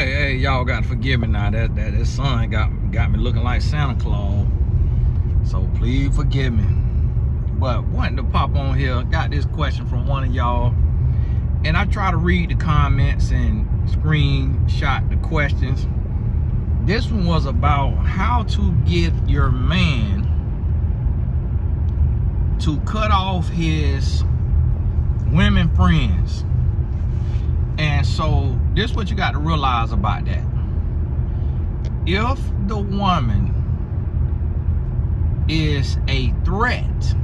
Hey, y'all got to forgive me now. That sun got me looking like Santa Claus. So please forgive me. But wanting to pop on here, got this question from one of y'all, and I try to read the comments and screenshot the questions. This one was about how to get your man to cut off his women friends. And so this is what you got to realize about that. If the woman is a threat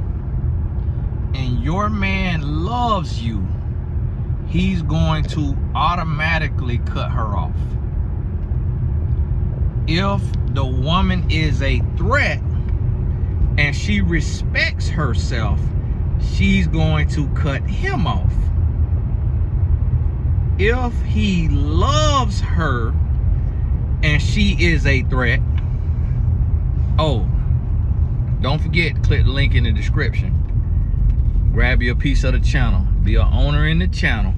and your man loves you, he's going to automatically cut her off. If the woman is a threat and she respects herself, she's going to cut him off. If he loves her and she is a threat, oh, don't forget to click the link in the description. Grab you a piece of the channel. Be an owner in the channel.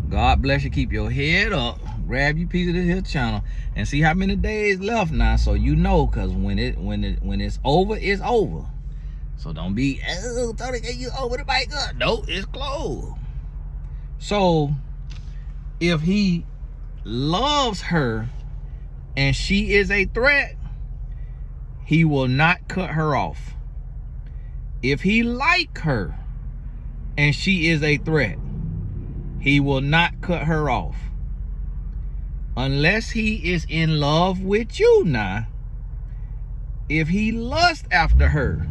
God bless you. Keep your head up. Grab you a piece of this channel and see how many days left now, so you know, because when it's over, it's over. So don't be, oh, Tony, can you open the bike up? No, it's closed. So if he loves her and she is a threat, he will not cut her off. If he like her and she is a threat, he will not cut her off. Unless he is in love with you now. If he lusts after her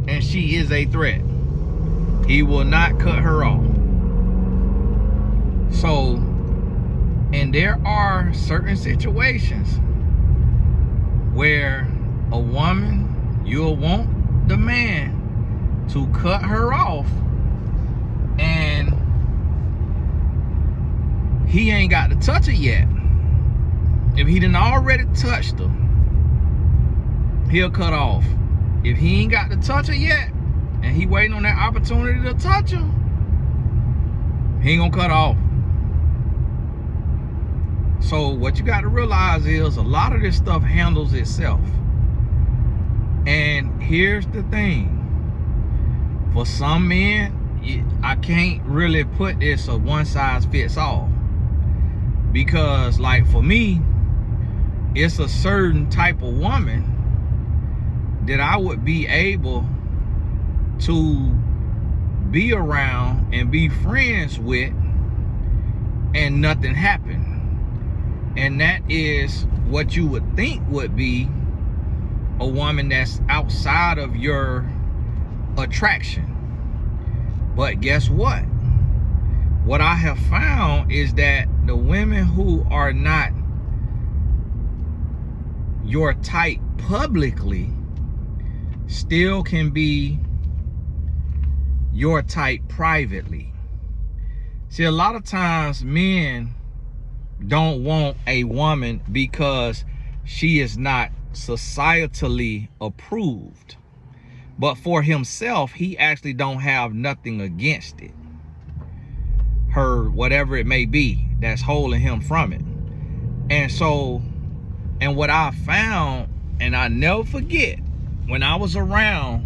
and she is a threat, he will not cut her off. So, and there are certain situations where a woman, you'll want the man to cut her off, and he ain't got to touch her yet. If he done already touched her, he'll cut off. If he ain't got to touch her yet, and he waiting on that opportunity to touch her, he ain't gonna cut off. So what you got to realize is a lot of this stuff handles itself. And here's the thing. For some men, I can't really put this a one size fits all. Because like for me, it's a certain type of woman that I would be able to be around and be friends with and nothing happened. And that is what you would think would be a woman that's outside of your attraction. But guess what? What I have found is that the women who are not your type publicly still can be your type privately. See, a lot of times men don't want a woman because she is not societally approved, but for himself, he actually don't have nothing against it, her, whatever it may be that's holding him from it. And so, and what I found, and I never forget, when I was around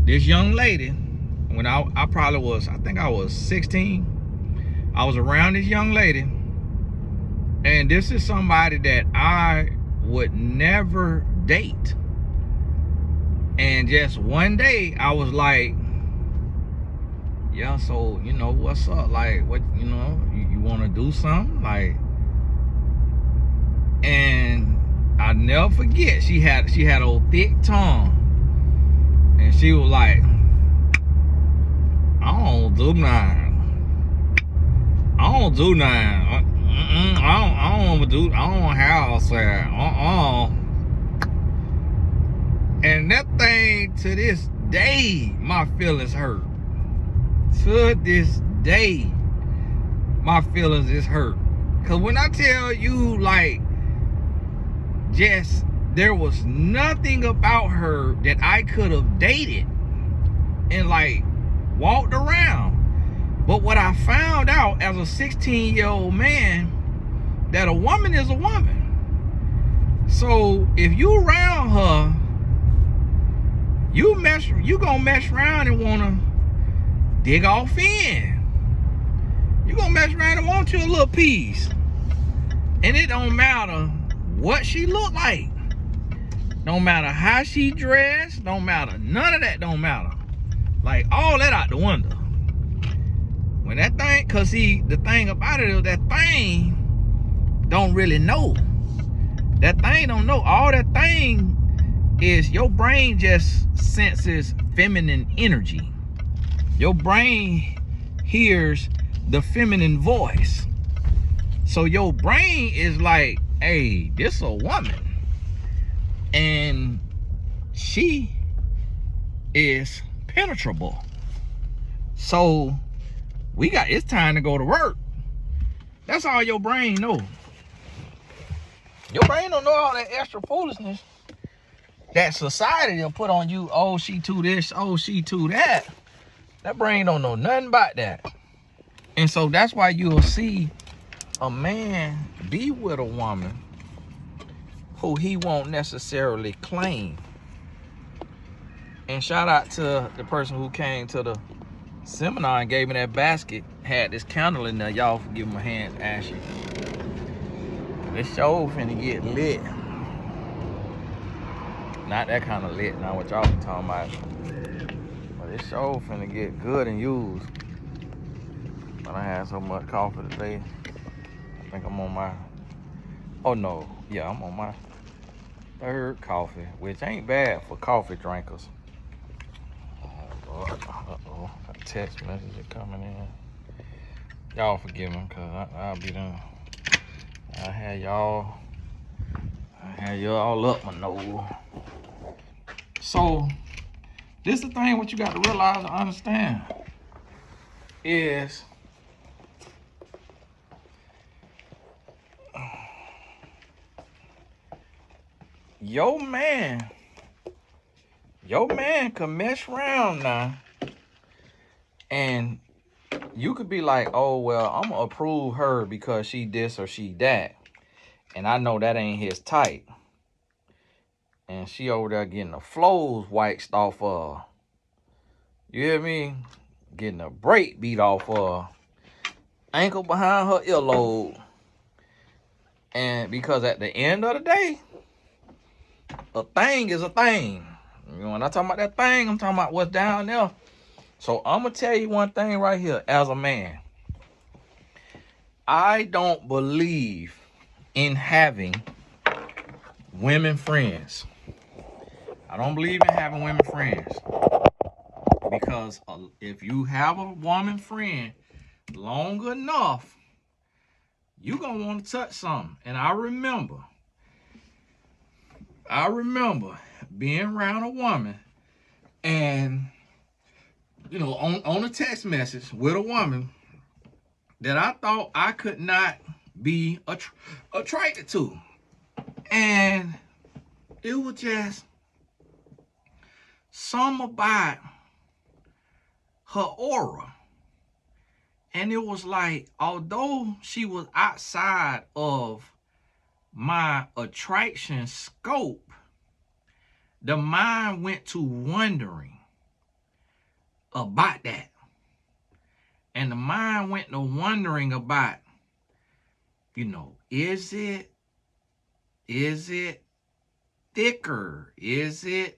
this young lady, when I probably was, I think I was 16, I was around this young lady, and this is somebody that I would never date. And just one day I was like, yeah, so, you know, what's up? Like, what, you know, you want to do something? Like, and I never forget, she had a thick tongue. And she was like, I don't do nothing. I don't do nothing. I don't have sex. And that thing, to this day, my feelings hurt. To this day, my feelings is hurt. Cause when I tell you, like, just, there was nothing about her that I could have dated and like walked around. But what I found out as a 16-year-old man that a woman is a woman. So if you around her, you gonna mess around and wanna dig off in. You gonna mess around and want you a little piece. And it don't matter what she look like. Don't matter how she dressed. Don't matter. None of that don't matter. Like, all that out the window. When that thing, cause see, the thing about it is that thing don't really know. That thing don't know. All that thing is your brain just senses feminine energy. Your brain hears the feminine voice. So your brain is like, hey, this a woman. And she is penetrable. So it's time to go to work. That's all your brain know. Your brain don't know all that extra foolishness that society will put on you. Oh, she too this, oh, she too that. That brain don't know nothing about that. And so that's why you'll see a man be with a woman who he won't necessarily claim. And shout out to the person who came to the seminar and gave me that basket, had this candle in there. Y'all forgive my hands ashy. This show finna get lit. Not that kind of lit, not what y'all be talking about. But this show finna get good and used. But I had so much coffee today. I think I'm on my, oh no, yeah, I'm on my third coffee, which ain't bad for coffee drinkers. Uh-oh, a text message coming in. Y'all forgive me, cause I'll be done. I had y'all up my nose. So this the thing, what you got to realize and understand is your man can mess around now, and you could be like, oh, well, I'm gonna approve her because she this or she that. And I know that ain't his type. And she over there getting the flows waxed off of. You hear me? Getting a brake beat off of. Ankle behind her earlobe. And because at the end of the day, a thing is a thing. You know, when I'm talking about that thing, I'm talking about what's down there. So I'm gonna tell you one thing right here as a man. I don't believe in having women friends. I don't believe in having women friends. Because if you have a woman friend long enough, you're gonna want to touch something. And I remember being around a woman and, you know, on a text message with a woman that I thought I could not be attracted to. And it was just some about her aura. And it was like, although she was outside of my attraction scope, the mind went to wondering about that. And the mind went to wondering about, you know, is it thicker? Is it?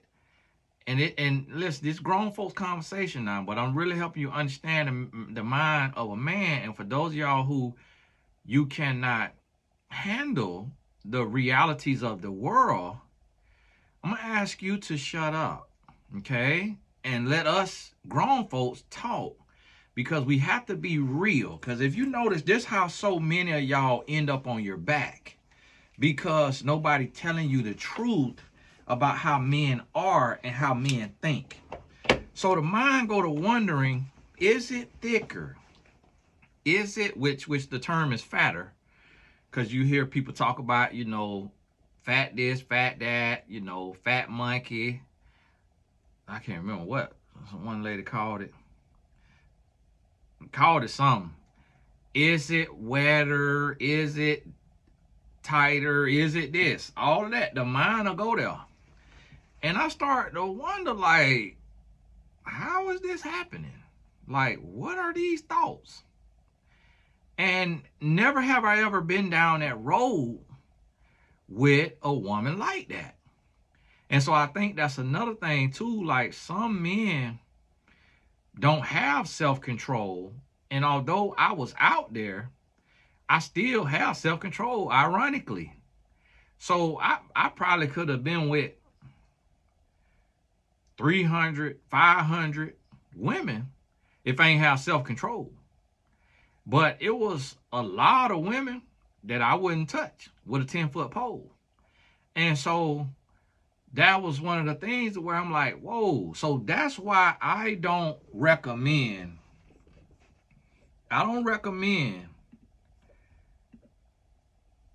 And listen, this grown folks conversation now, but I'm really helping you understand the mind of a man. And for those of y'all who you cannot handle the realities of the world, I'm gonna ask you to shut up, okay? And let us grown folks talk, because we have to be real. Because if you notice, this how so many of y'all end up on your back, because nobody telling you the truth about how men are and how men think. So the mind go to wondering, is it thicker? Is it, which the term is fatter, because you hear people talk about, you know, fat this, fat that, you know, fat monkey. I can't remember what one lady called it. Called it something. Is it wetter? Is it tighter? Is it this? All of that, the mind will go there. And I start to wonder, like, how is this happening? Like, what are these thoughts? And never have I ever been down that road with a woman like that. And so I think that's another thing too. Like, some men don't have self-control. And although I was out there, I still have self-control, ironically. So I probably could have been with 300, 500 women if I ain't have self-control. But it was a lot of women that I wouldn't touch with a 10-foot pole. And so that was one of the things where I'm like, whoa. So that's why I don't recommend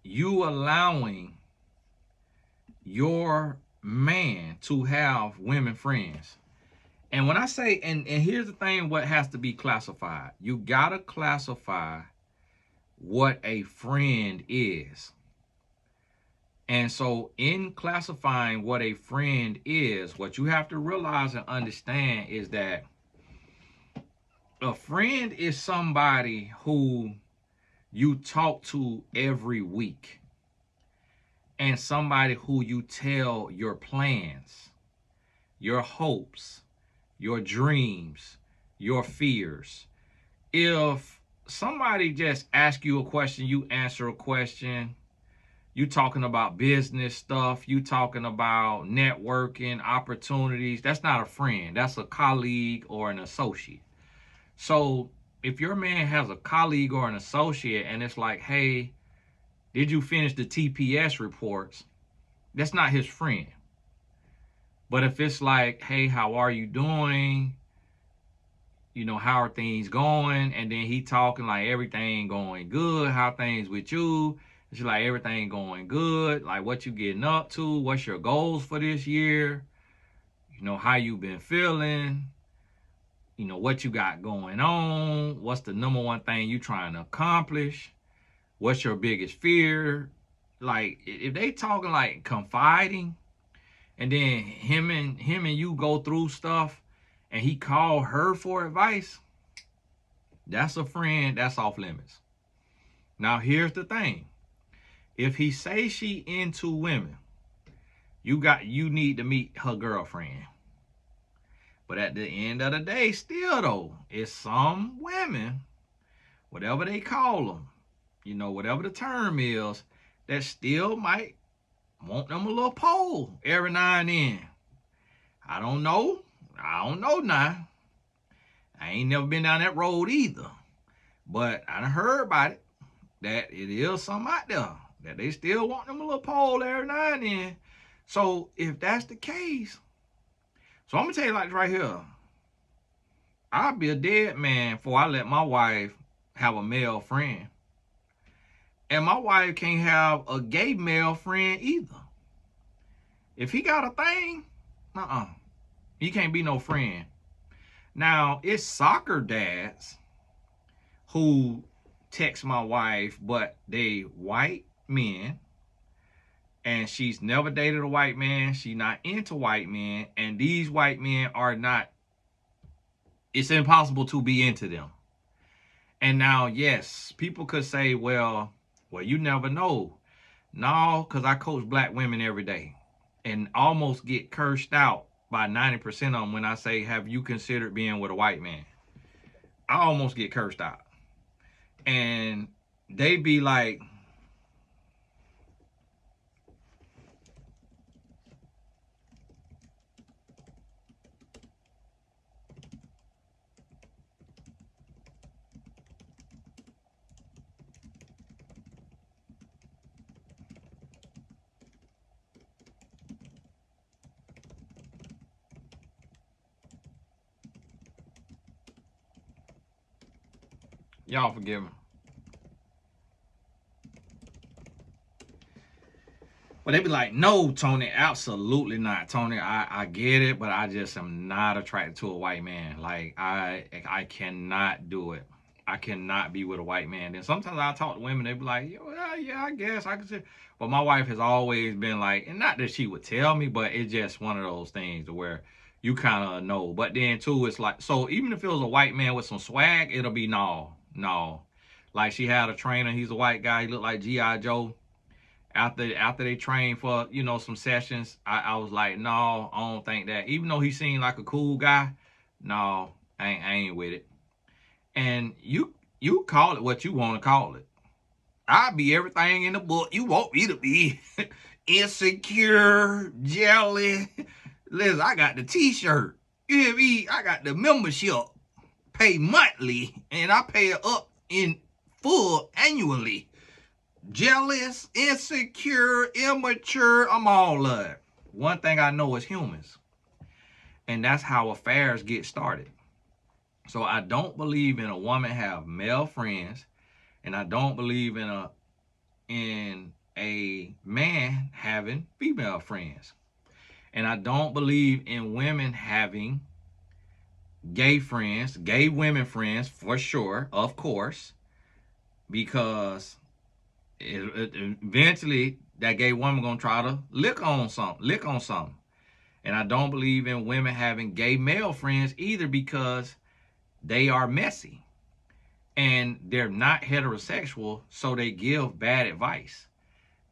you allowing your man to have women friends. And when I say, and here's the thing, what has to be classified. You gotta classify what a friend is. And so in classifying what a friend is, what you have to realize and understand is that a friend is somebody who you talk to every week, and somebody who you tell your plans, your hopes, your dreams, your fears. If somebody just asks you a question, you answer a question. You talking about business stuff, you talking about networking, opportunities. That's not a friend. That's a colleague or an associate. So if your man has a colleague or an associate and it's like, hey, did you finish the TPS reports? That's not his friend. But if it's like, hey, how are you doing? You know, how are things going? And then he talking like everything going good. How things with you? It's like everything going good. Like, what you getting up to? What's your goals for this year? You know, how you been feeling? You know, what you got going on? What's the number one thing you trying to accomplish? What's your biggest fear? Like, if they talking like confiding, and then him and you go through stuff, and he called her for advice, that's a friend. That's off limits. Now, here's the thing. If he say she into women, you need to meet her girlfriend. But at the end of the day, still though, it's some women, whatever they call them, you know, whatever the term is, that still might want them a little pole every now and then. I don't know now. I ain't never been down that road either. But I done heard about it, that it is something out there, that they still want them a little pole every now and then. So if that's the case, so I'm gonna tell you like right here, I'll be a dead man before I let my wife have a male friend. And my wife can't have a gay male friend either. If he got a thing, he can't be no friend. Now, it's soccer dads who text my wife, but they white men, and she's never dated a white man. She's not into white men, and these white men are not, it's impossible to be into them. And now, yes, people could say, well, you never know. No, because I coach black women every day and almost get cursed out by 90% of them when I say, have you considered being with a white man? I almost get cursed out. And they be like, y'all forgive me. But they be like, no, Tony, absolutely not. Tony, I get it, but I just am not attracted to a white man. Like, I cannot do it. I cannot be with a white man. Then sometimes I talk to women, they be like, yeah, I guess I could say. But my wife has always been like, and not that she would tell me, but it's just one of those things to where you kind of know. But then too, it's like, so even if it was a white man with some swag, it'll be no. Like she had a trainer, he's a white guy, he looked like G.I. Joe. After they trained for, some sessions, I was like, no, I don't think that. Even though he seemed like a cool guy, no, I ain't with it. And you call it what you want to call it. I'll be everything in the book you want me to be. Insecure, jelly. Listen, I got the t-shirt. You hear me? I got the membership. Pay monthly. And I pay it up in full annually. Jealous, insecure, immature. I'm all of it. One thing I know is humans. And that's how affairs get started. So I don't believe in a woman have male friends, and I don't believe in a man having female friends. And I don't believe in women having gay friends, gay women friends for sure, of course, because eventually that gay woman gonna try to lick on something. And I don't believe in women having gay male friends either, because they are messy and they're not heterosexual, so they give bad advice.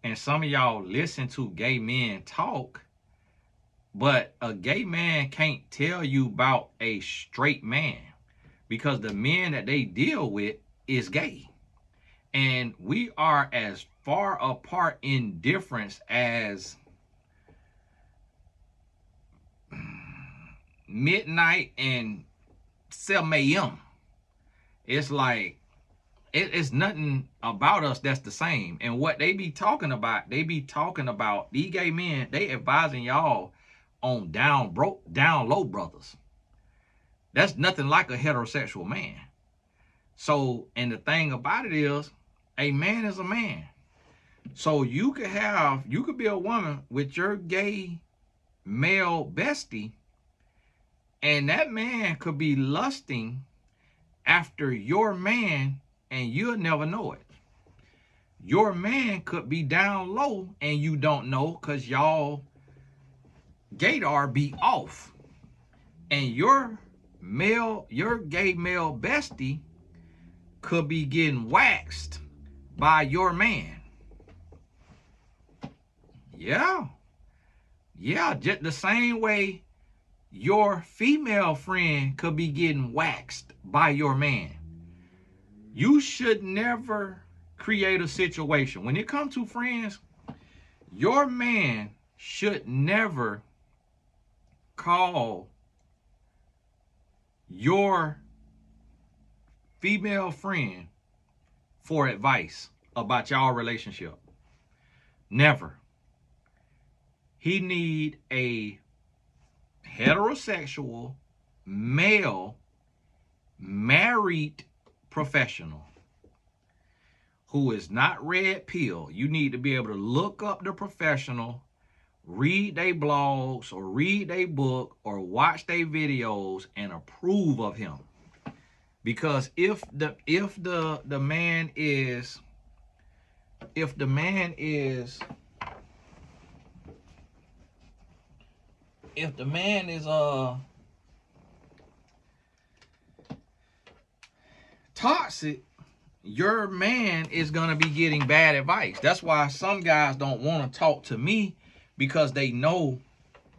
And some of y'all listen to gay men talk, but a gay man can't tell you about a straight man, because the men that they deal with is gay. And we are as far apart in difference as midnight and 7 a.m. It's like, it's nothing about us that's the same. And what they be talking about, these gay men, they advising y'all on down low brothers. That's nothing like a heterosexual man. So, and the thing about it is, a man is a man. So you could be a woman with your gay male bestie, and that man could be lusting after your man, and you'll never know it. Your man could be down low and you don't know, because y'all gaydar be off. And your gay male bestie could be getting waxed by your man. Yeah, just the same way your female friend could be getting waxed by your man. You should never create a situation. When it comes to friends, your man should never call your female friend for advice about y'all relationship. Never. He need a heterosexual male married professional who is not red pill. You need to be able to look up the professional, read their blogs or read their book or watch their videos and approve of him. Because if the man is toxic, your man is gonna be getting bad advice. That's why some guys don't want to talk to me, because they know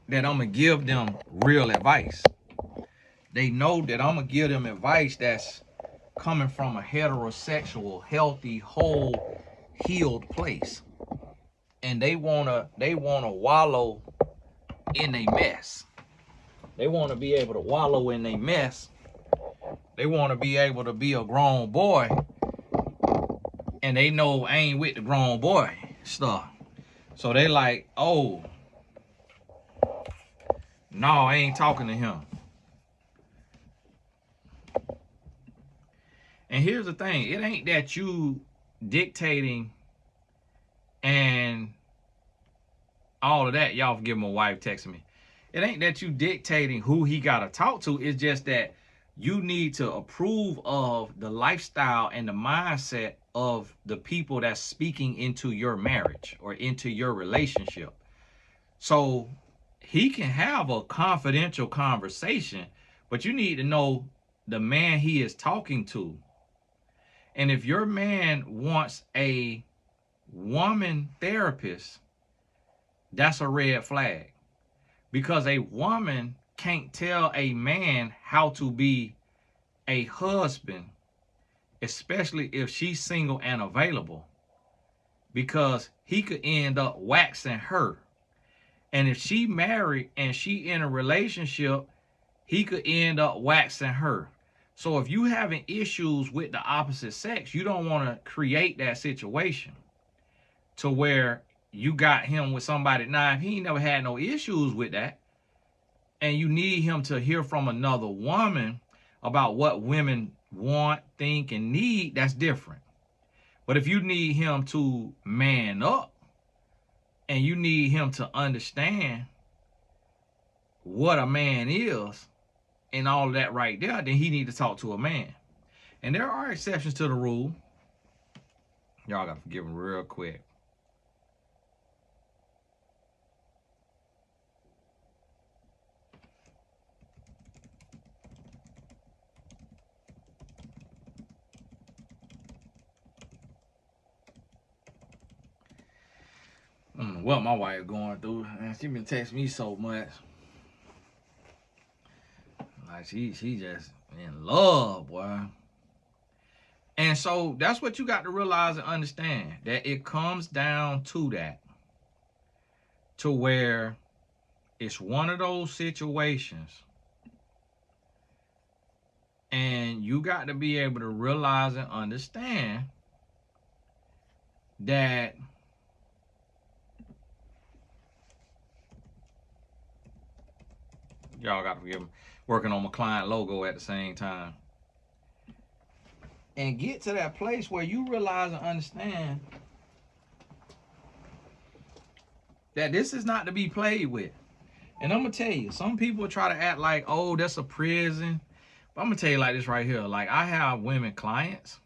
that I'm gonna give them real advice. They know that I'm gonna give them advice that's coming from a heterosexual, healthy, whole, healed place. And they wanna wallow in a mess. They want to be able to wallow in a mess. They want to be able to be a grown boy, and they know I ain't with the grown boy stuff. So they like, oh, no, I ain't talking to him. And here's the thing. It ain't that you dictating and all of that. Y'all forgive my wife texting me. It ain't that you dictating who he got to talk to. It's just that you need to approve of the lifestyle and the mindset of the people that's speaking into your marriage or into your relationship. So he can have a confidential conversation, but you need to know the man he is talking to. And if your man wants a woman therapist, that's a red flag, because a woman can't tell a man how to be a husband, especially if she's single and available, because he could end up waxing her. And if she married and she in a relationship, he could end up waxing her. So if you having issues with the opposite sex, you don't want to create that situation to where you got him with somebody. Now, if he never had no issues with that, and you need him to hear from another woman about what women want, think, and need, that's different. But if you need him to man up and you need him to understand what a man is and all of that right there, then he need to talk to a man. And there are exceptions to the rule. Y'all gotta forgive him real quick. I don't know what my wife going through. Man, she been texting me so much. Like she just in love, boy. And so that's what you got to realize and understand, that it comes down to that, to where it's one of those situations, and you got to be able to realize and understand that y'all got to forgive me, working on my client logo at the same time, and get to that place where you realize and understand that this is not to be played with. And I'm gonna tell you, some people try to act like, oh, that's a prison. But I'm gonna tell you like this right here. Like, I have women clients,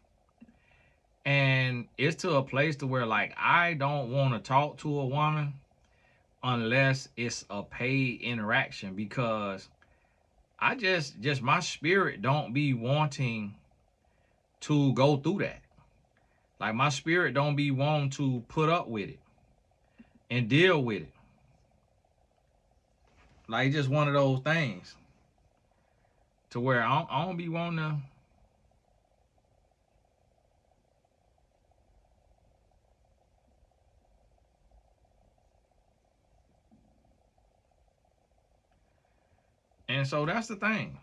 and it's to a place to where, like, I don't want to talk to a woman unless it's a paid interaction, because I just my spirit don't be wanting to go through that. Like, my spirit don't be wanting to put up with it and deal with it. Like, just one of those things to where I don't be wanting to. And so that's the thing.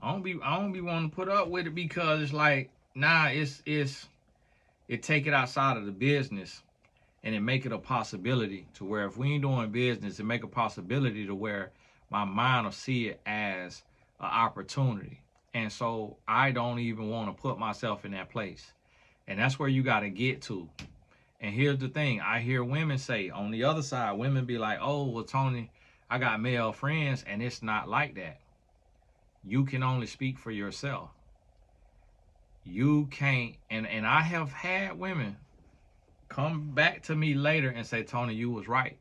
I don't be wanting to put up with it, because it's like, nah, it take it outside of the business, and it make it a possibility to where if we ain't doing business, it make a possibility to where my mind will see it as an opportunity. And so I don't even want to put myself in that place. And that's where you got to get to. And here's the thing. I hear women say on the other side, women be like, oh, well, Tony, I got male friends, and it's not like that. You can only speak for yourself. You can't, and I have had women come back to me later and say, Tony, you was right.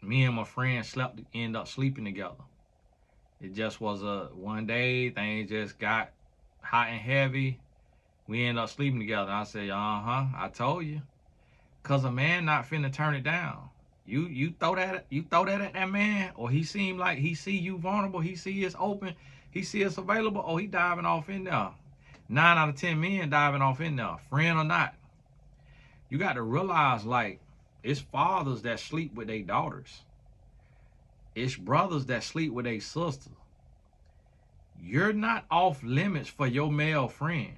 Me and my friend end up sleeping together. It just was one day, things just got hot and heavy. We ended up sleeping together. I said, I told you. Cause a man not finna turn it down. You throw that at that man, or he seem like he see you vulnerable, he see it's open, he see it's available, oh, he diving off in there. 9 out of 10 men diving off in there, friend or not. You got to realize, like, it's fathers that sleep with their daughters. It's brothers that sleep with their sisters. You're not off limits for your male friend.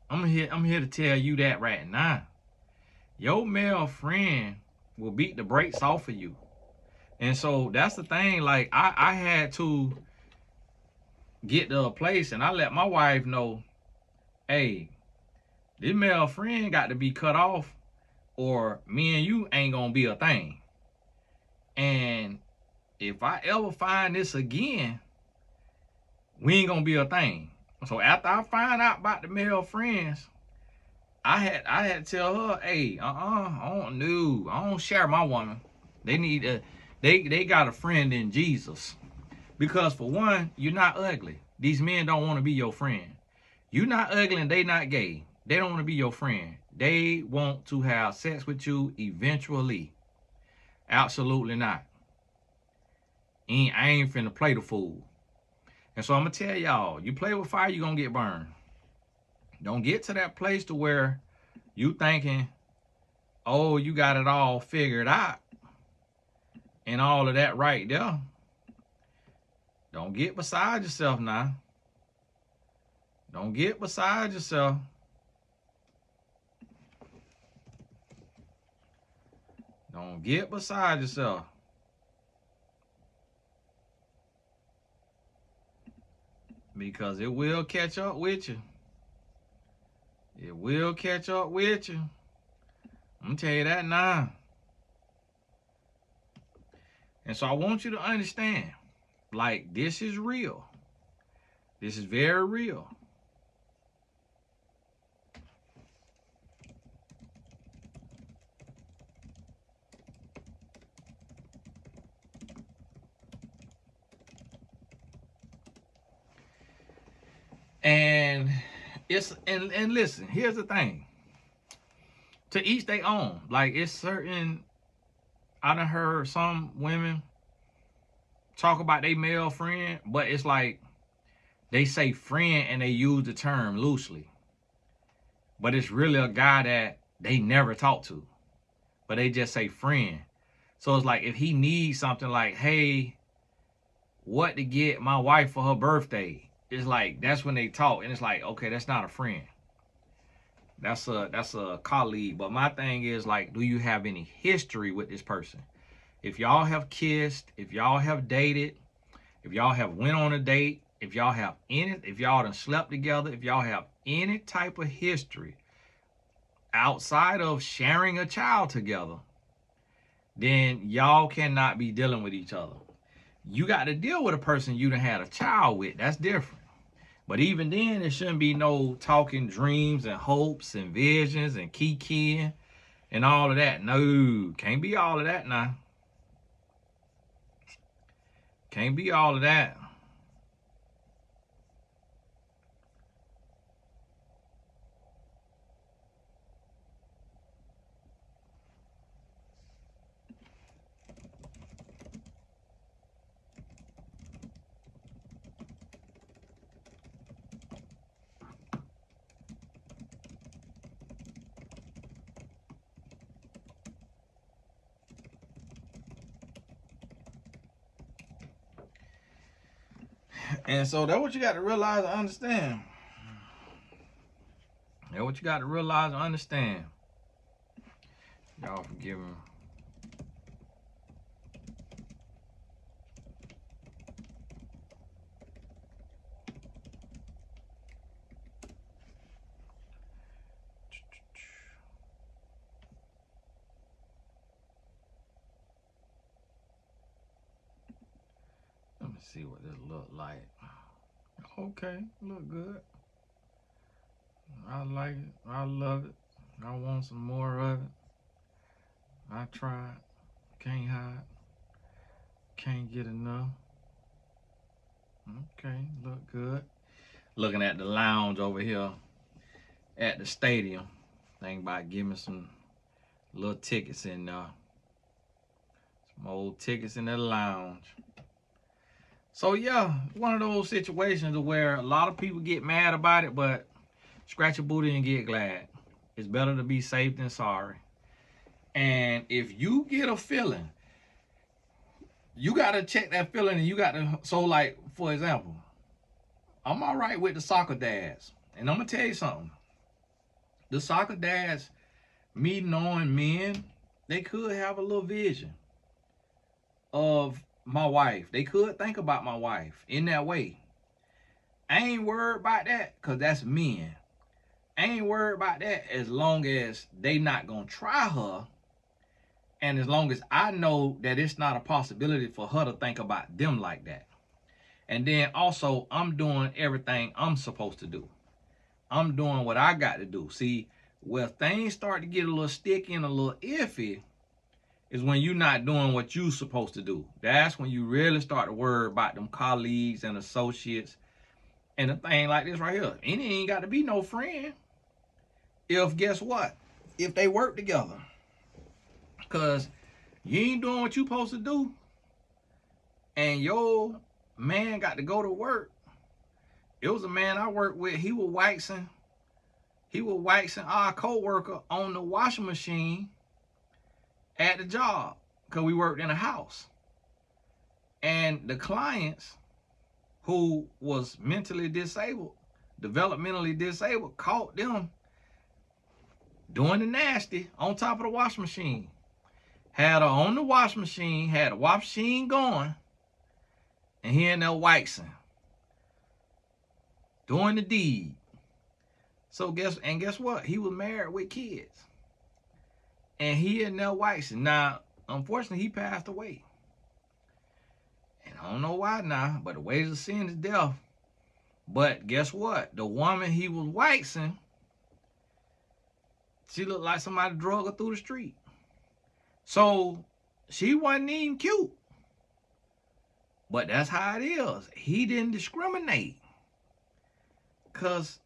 I'm here to tell you that right now. Your male friend will beat the brakes off of you. And so that's the thing. Like, I had to get to a place, and I let my wife know, hey, this male friend got to be cut off, or me and you ain't gonna be a thing. And if I ever find this again, we ain't gonna be a thing. So after I find out about the male friends, I had to tell her, hey, I don't share my woman. They need they got a friend in Jesus. Because for one, you're not ugly. These men don't want to be your friend. You're not ugly and they not gay. They don't want to be your friend. They want to have sex with you eventually. Absolutely not. I ain't finna play the fool. And so I'm gonna tell y'all, you play with fire, you're gonna get burned. Don't get to that place to where you thinking, oh, you got it all figured out and all of that right there. Don't get beside yourself now. Don't get beside yourself. Don't get beside yourself. Because it will catch up with you. It will catch up with you. I'm gonna tell you that now. And so I want you to understand, like, this is real. This is very real. And and listen, here's the thing. To each their own. Like, it's certain, I done heard some women talk about their male friend, but it's like they say friend and they use the term loosely. But it's really a guy that they never talk to. But they just say friend. So it's like if he needs something like, hey, what to get my wife for her birthday? It's like that's when they talk, and it's like, okay, that's not a friend. That's a colleague. But my thing is, like, do you have any history with this person? If y'all have kissed, if y'all have dated, if y'all have went on a date, if y'all done slept together, if y'all have any type of history outside of sharing a child together, then y'all cannot be dealing with each other. You got to deal with a person you done had a child with. That's different. But even then, there shouldn't be no talking dreams and hopes and visions and kikiing and all of that. No, can't be all of that now. Can't be all of that. And so that's what you got to realize and understand. That's what you got to realize and understand. Y'all forgive me. Let me see what this look like. Okay, look good. I like it. I love it. I want some more of it. I tried. Can't hide. Can't get enough. Okay, look good. Looking at the lounge over here at the stadium. Think about giving some little tickets in there. Some old tickets in the lounge. So yeah, one of those situations where a lot of people get mad about it, but scratch your booty and get glad. It's better to be safe than sorry. And if you get a feeling, you got to check that feeling, and you got to, so like, for example, I'm all right with the soccer dads. And I'm going to tell you something. The soccer dads, me knowing men, they could have a little vision of my wife. They could think about my wife in that way. I ain't worried about that because that's men. I ain't worried about that as long as they not going to try her And as long as I know that it's not a possibility for her to think about them like that. And then also, I'm doing everything I'm supposed to do. I'm doing what I got to do. See, where things start to get a little sticky and a little iffy is when you're not doing what you're supposed to do. That's when you really start to worry about them colleagues and associates and a thing like this right here. And it ain't got to be no friend. If, guess what? If they work together. Because you ain't doing what you supposed to do, and your man got to go to work. It was a man I worked with. He was waxing our co-worker on the washing machine at the job, because we worked in a house. And the clients who was mentally disabled, developmentally disabled, caught them doing the nasty on top of the washing machine. Had her on the washing machine, had the washing machine going, and he in there waxing, doing the deed. So guess what? He was married with kids. And he in there waxing. Now, unfortunately, he passed away. And I don't know why now, but the wages of sin is death. But guess what? The woman he was waxing, she looked like somebody drug her through the street. So she wasn't even cute. But that's how it is. He didn't discriminate. Because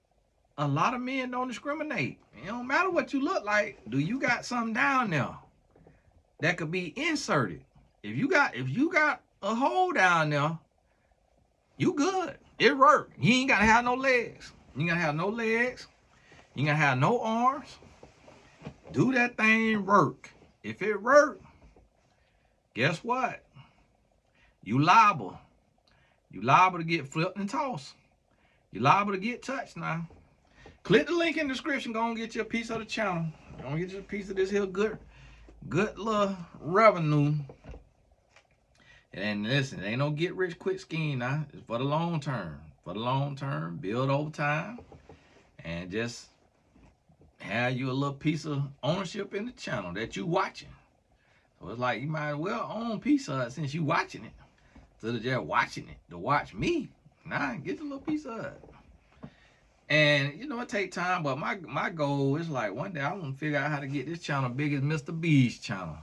a lot of men don't discriminate. It don't matter what you look like. Do you got something down there that could be inserted? If you got a hole down there, you good. It work. You ain't got to have no legs. You ain't got to have no legs. You ain't got to have no arms. Do that thing work. If it work, guess what? You liable. You liable to get flipped and tossed. You liable to get touched now. Click the link in the description. Go and get you a piece of the channel. Go and get you a piece of this here good little revenue. And listen, it ain't no get rich quick scheme now. It's for the long term. For the long term, build over time, and just have you a little piece of ownership in the channel that you watching. So it's like you might as well own a piece of it since you watching it. Instead of just watching it to watch me. Nah, get the little piece of it. And you know, it take time, but my goal is like one day I want to figure out how to get this channel big as Mr. B's channel.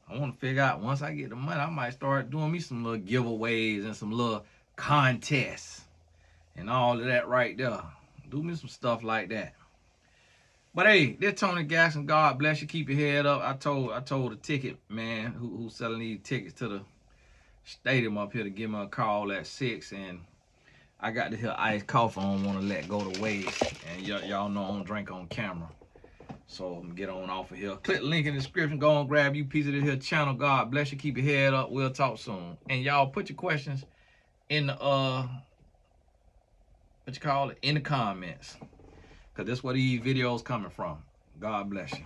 I want to figure out, once I get the money, I might start doing me some little giveaways and some little contests and all of that right there. Do me some stuff like that. But hey, this Tony Gaston. God bless you. Keep your head up. I told the ticket man who's selling these tickets to the stadium up here to give me a call at 6, and I got this here iced coffee I don't want to let go to waste. And y'all know I don't drink on camera. So I'm gonna get on off of here. Click the link in the description. Go on, grab you a piece of this here channel. God bless you. Keep your head up. We'll talk soon. And y'all put your questions in the in the comments. Because that's where these videos coming from. God bless you.